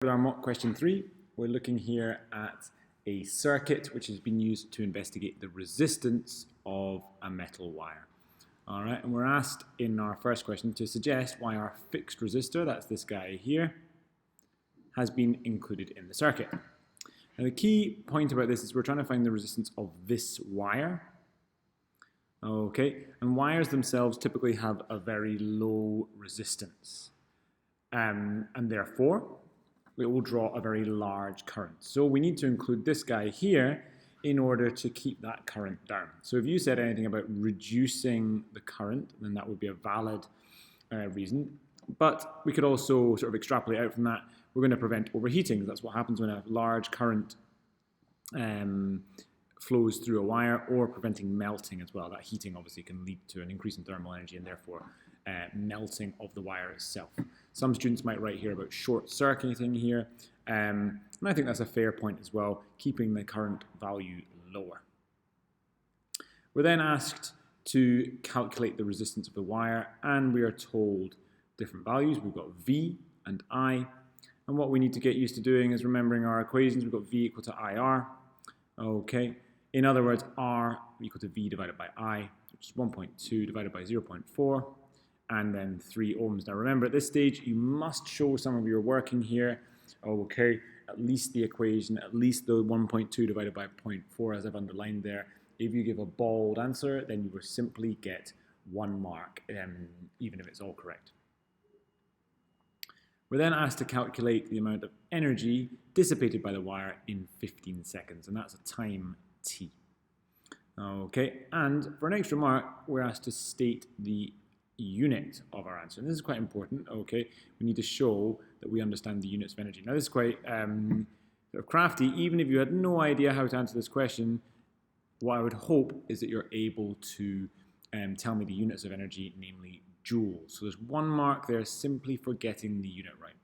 With our mock question 3, we're looking here at a circuit which has been used to investigate the resistance of a metal wire. All right, and we're asked in our first question to suggest why our fixed resistor, that's this guy here, has been included in the circuit. Now the key point about this is we're trying to find the resistance of this wire. Okay, and wires themselves typically have a very low resistance, and therefore it will draw a very large current. So we need to include this guy here in order to keep that current down. So if you said anything about reducing the current, then that would be a valid reason. But we could also sort of extrapolate out from that, we're going to prevent overheating. That's what happens when a large current flows through a wire, or preventing melting as well. That heating obviously can lead to an increase in thermal energy and therefore melting of the wire itself. Some students might write here about short circuiting here, and I think that's a fair point as well, keeping the current value lower. We're then asked to calculate the resistance of the wire, and we are told different values. We've got V and I, and what we need to get used to doing is remembering our equations. We've got V equal to IR. Okay, in other words, R equal to V divided by I, which is 1.2 divided by 0.4, and then 3 ohms. Now remember, at this stage, you must show some of your working here. Okay, at least the equation, at least the 1.2 divided by 0.4, as I've underlined there. If you give a bald answer, then you will simply get 1 mark, even if it's all correct. We're then asked to calculate the amount of energy dissipated by the wire in 15 seconds, and that's a time t. Okay, and for an extra mark, we're asked to state the unit of our answer. And this is quite important, okay? We need to show that we understand the units of energy. Now this is quite sort of crafty. Even if you had no idea how to answer this question, what I would hope is that you're able to tell me the units of energy, namely joules. So there's 1 mark there simply for getting the unit right.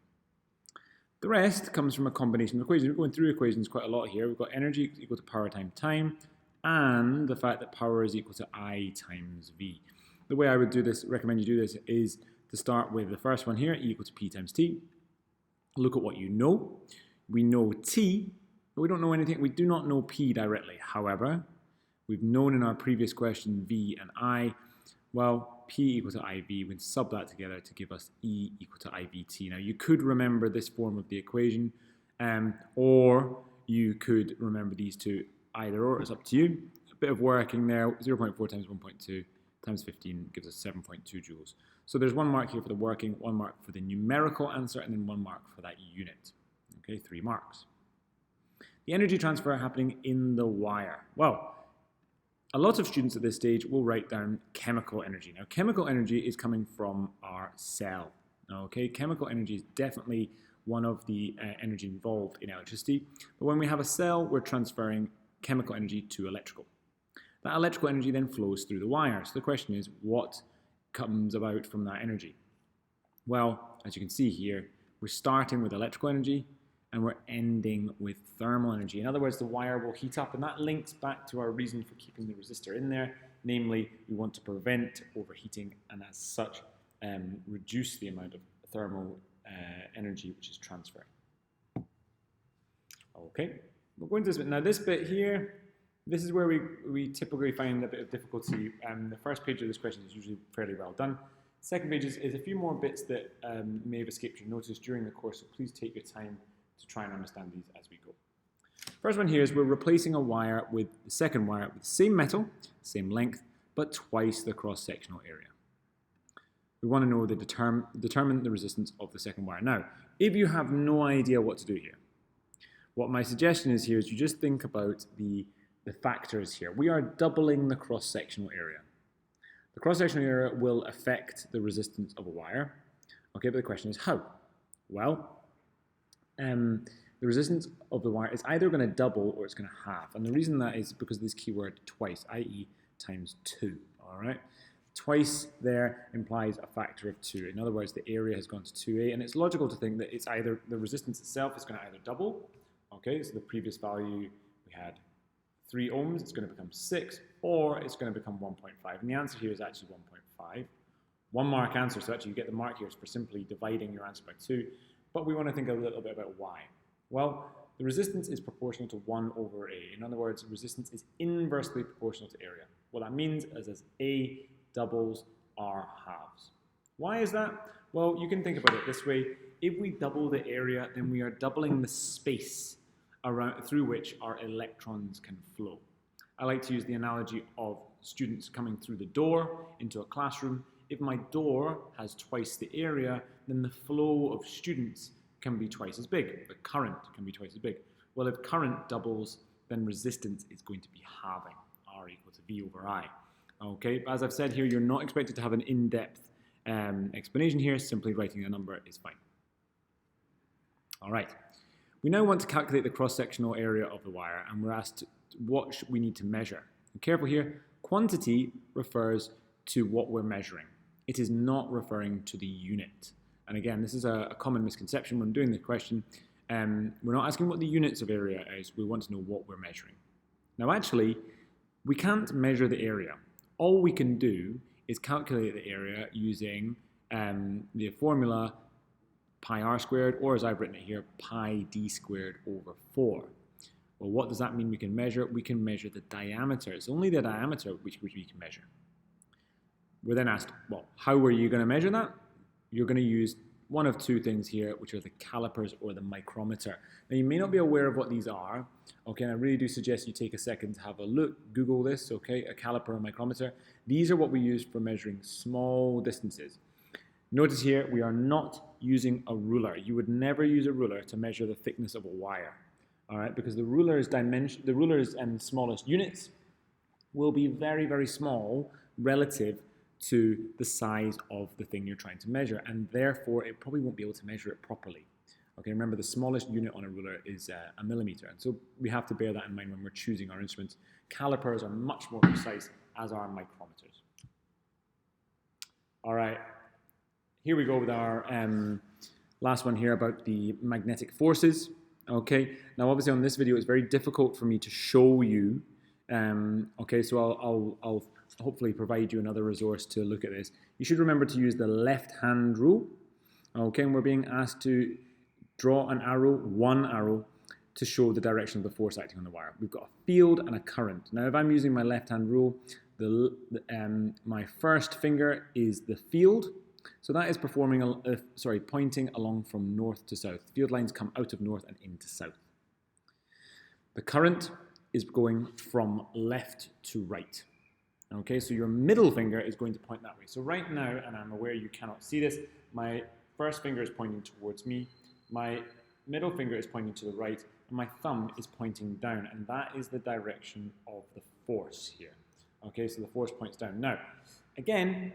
The rest comes from a combination of equations. We're going through equations quite a lot here. We've got energy equal to power times time, and the fact that power is equal to I times V. The way I would do this, recommend you do this, is to start with the first one here, E equal to P times T. Look at what you know. We know T, but we don't know anything. We do not know P directly. However, we've known in our previous question V and I. Well, P equal to IV, we can sub that together to give us E equal to IVT. Now, you could remember this form of the equation, or you could remember these two either or. It's up to you. A bit of working there. 0.4 times 1.2 times 15 gives us 7.2 joules. So there's 1 mark here for the working, 1 mark for the numerical answer, and then 1 mark for that unit. Okay, 3 marks. The energy transfer happening in the wire. Well, a lot of students at this stage will write down chemical energy. Now, chemical energy is coming from our cell. Okay, chemical energy is definitely one of the energy involved in electricity. But when we have a cell, we're transferring chemical energy to electrical. That electrical energy then flows through the wire. So the question is, what comes about from that energy? Well, as you can see here, we're starting with electrical energy and we're ending with thermal energy. In other words, the wire will heat up, and that links back to our reason for keeping the resistor in there. Namely, we want to prevent overheating and as such reduce the amount of thermal energy which is transferred. Okay, we'll go into this bit. Now this bit here, this is where we typically find a bit of difficulty. The first page of this question is usually fairly well done. Second page is a few more bits that may have escaped your notice during the course, so please take your time to try and understand these as we go. First one here is we're replacing a wire with the second wire with the same metal, same length, but twice the cross-sectional area. We want to know determine the resistance of the second wire. Now, if you have no idea what to do here, what my suggestion is here is you just think about the factors here. We are doubling the cross-sectional area. The cross-sectional area will affect the resistance of a wire. Okay, but the question is how? Well, the resistance of the wire is either going to double or it's going to halve. And the reason that is because of this keyword twice, i.e. times 2. All right? Twice there implies a factor of 2. In other words, the area has gone to 2a, and it's logical to think that it's either the resistance itself is going to either double. Okay, so the previous value we had 3 ohms, it's going to become 6, or it's going to become 1.5. And the answer here is actually 1.5. 1 mark answer, so actually you get the mark here for simply dividing your answer by 2. but we want to think a little bit about why. Well, the resistance is proportional to 1 over A. In other words, resistance is inversely proportional to area. What that means is as A doubles, R halves. Why is that? Well, you can think about it this way. If we double the area, then we are doubling the space through which our electrons can flow. I like to use the analogy of students coming through the door into a classroom. If my door has twice the area, then the flow of students can be twice as big. The current can be twice as big. Well, if current doubles, then resistance is going to be halving, R equal to V over I. Okay, as I've said here, you're not expected to have an in-depth explanation here. Simply writing a number is fine. All right, we now want to calculate the cross-sectional area of the wire, and we're asked what we need to measure. Be careful here, quantity refers to what we're measuring. It is not referring to the unit. And again, this is a common misconception when doing the question. We're not asking what the units of area is, we want to know what we're measuring. Now actually, we can't measure the area. All we can do is calculate the area using the formula pi r squared, or as I've written it here, pi d squared over 4. Well, what does that mean we can measure? We can measure the diameter. It's only the diameter which we can measure. We're then asked, well, how are you going to measure that? You're going to use one of two things here, which are the calipers or the micrometer. Now, you may not be aware of what these are, okay, and I really do suggest you take a second to have a look, Google this, okay, a caliper or micrometer. These are what we use for measuring small distances. Notice here, we are not using a ruler. You would never use a ruler to measure the thickness of a wire, all right, because the ruler's smallest units will be very, very small relative to the size of the thing you're trying to measure, and therefore it probably won't be able to measure it properly. Okay, remember the smallest unit on a ruler is a millimeter, and so we have to bear that in mind when we're choosing our instruments. Calipers are much more precise, as are micrometers. All right, here we go with our last one here about the magnetic forces. Okay, now obviously on this video it's very difficult for me to show you. Okay, so I'll hopefully provide you another resource to look at this. You should remember to use the left-hand rule. Okay, and we're being asked to draw an arrow, one arrow, to show the direction of the force acting on the wire. We've got a field and a current. Now, if I'm using my left-hand rule, my first finger is the field. So that is pointing along from north to south. Field lines come out of north and into south. The current is going from left to right. Okay, so your middle finger is going to point that way. So right now, and I'm aware you cannot see this, my first finger is pointing towards me, my middle finger is pointing to the right, and my thumb is pointing down, and that is the direction of the force here. Okay, so the force points down. Now, again,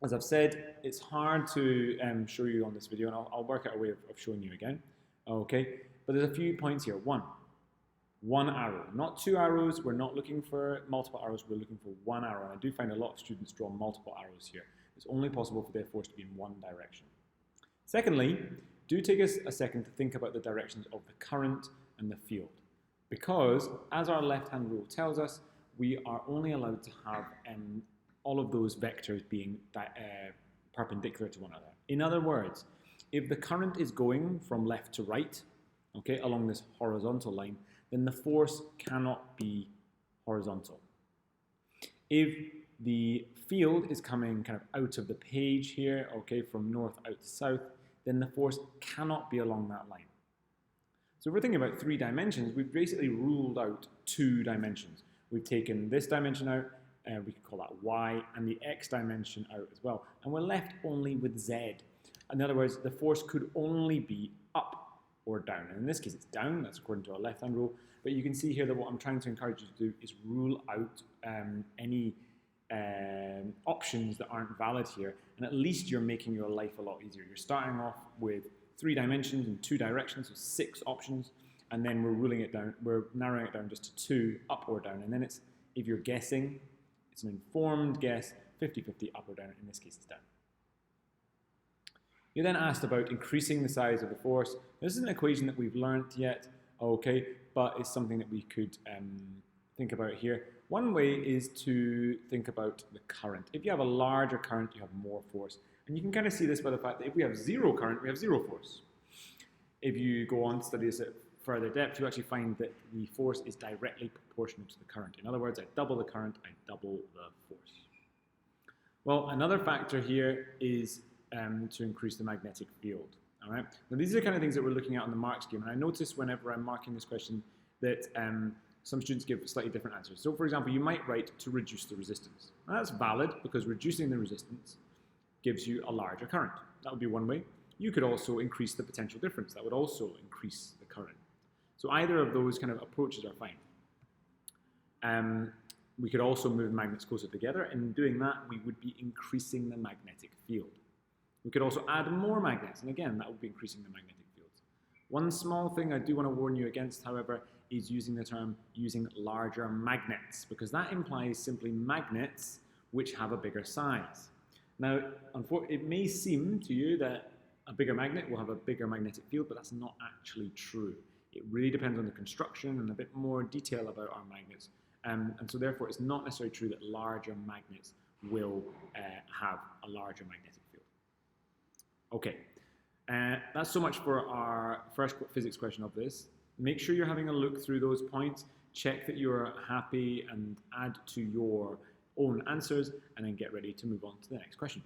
as I've said, it's hard to show you on this video, and I'll work out a way of showing you again. Okay, but there's a few points here. One arrow, not two arrows. We're not looking for multiple arrows. We're looking for one arrow. And I do find a lot of students draw multiple arrows here. It's only possible for their force to be in one direction. Secondly, do take us a second to think about the directions of the current and the field. Because, as our left-hand rule tells us, we are only allowed to have all of those vectors being perpendicular to one another. In other words, if the current is going from left to right, okay, along this horizontal line, then the force cannot be horizontal. If the field is coming kind of out of the page here, okay, from north out to south, then the force cannot be along that line. So if we're thinking about 3 dimensions, we've basically ruled out 2 dimensions. We've taken this dimension out, we could call that y, and the x dimension out as well. And we're left only with z. In other words, the force could only be up or down. And in this case, it's down. That's according to our left-hand rule. But you can see here that what I'm trying to encourage you to do is rule out any options that aren't valid here. And at least you're making your life a lot easier. You're starting off with 3 dimensions and 2 directions, so 6 options. And then we're ruling it down. We're narrowing it down just to 2, up or down. And then it's, if you're guessing, it's an informed guess, 50-50 up or down. In this case, it's down. You're then asked about increasing the size of the force. This is an equation that we've learned yet, okay, but it's something that we could think about here. One way is to think about the current. If you have a larger current, you have more force. And you can kind of see this by the fact that if we have 0 current, we have 0 force. if you go on to study this at further depth, you actually find that the force is directly proportional to the current. In other words, I double the current, I double the force. Well, another factor here is to increase the magnetic field. All right. Now, these are the kind of things that we're looking at on the mark scheme, and I notice whenever I'm marking this question that some students give slightly different answers. So, for example, you might write to reduce the resistance. Now, that's valid because reducing the resistance gives you a larger current. That would be one way. You could also increase the potential difference. That would also increase the current. So either of those kind of approaches are fine. We could also move magnets closer together. In doing that, we would be increasing the magnetic field. We could also add more magnets, and again, that would be increasing the magnetic field. One small thing I do want to warn you against, however, is using the term using larger magnets, because that implies simply magnets which have a bigger size. Now, it may seem to you that a bigger magnet will have a bigger magnetic field, but that's not actually true. It really depends on the construction and a bit more detail about our magnets. And so therefore, it's not necessarily true that larger magnets will have a larger magnetic field. Okay, that's so much for our first physics question of this. Make sure you're having a look through those points, check that you're happy and add to your own answers, and then get ready to move on to the next question.